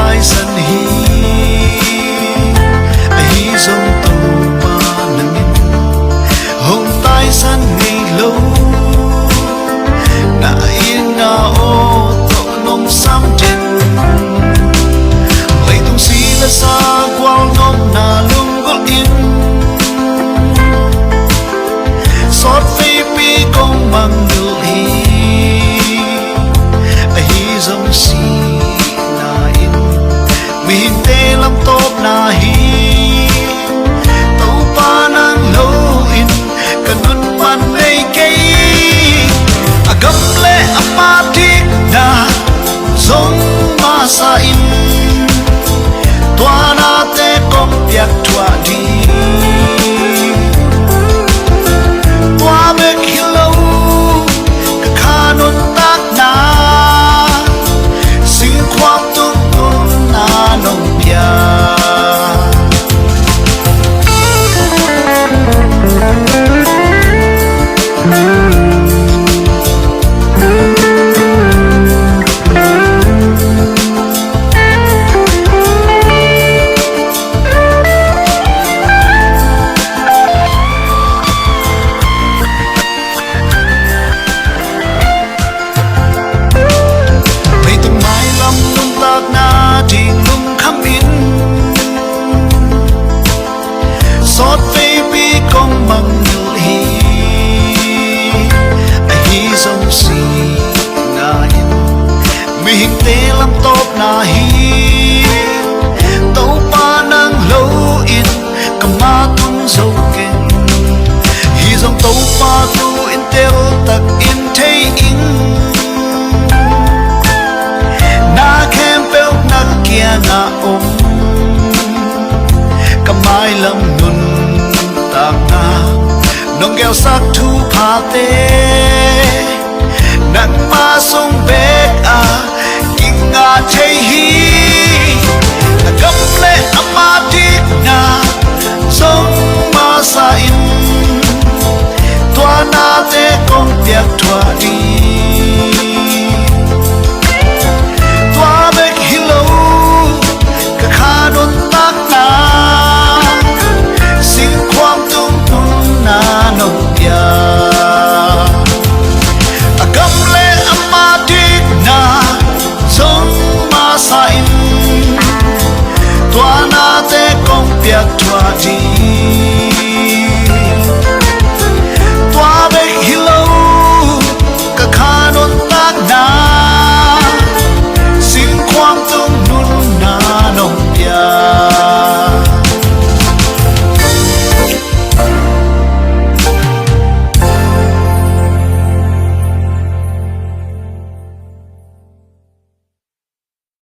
tai san hi hi sông tu pa nangin hong tai san ngây lâu na yên na o to nong sam trên lấy tung si la sa qual nom na lung gol in sót phi pi công bằng nụ hi dòng si na in min te lam top na hi tàu pa nang lâu in kanun man nei kei agam le apatik na zong ma sa in tua na te kom piak tua di tua bek hilau kanon tak na sing kwak tung tung na nong pia sót baby công bằng nụ hi dòng si na in mi hình tế lam top na hi tàu pa nang lâu in cầm ma tung dâu ken hi dòng tàu pa tu in tel tak in thay in na kem pel na kia na mai lam nun tak na nong gel sak thu pha te nang ma song bek a kinga chei hi gam le ama dik na song ma sa in tua na te kong piak thua di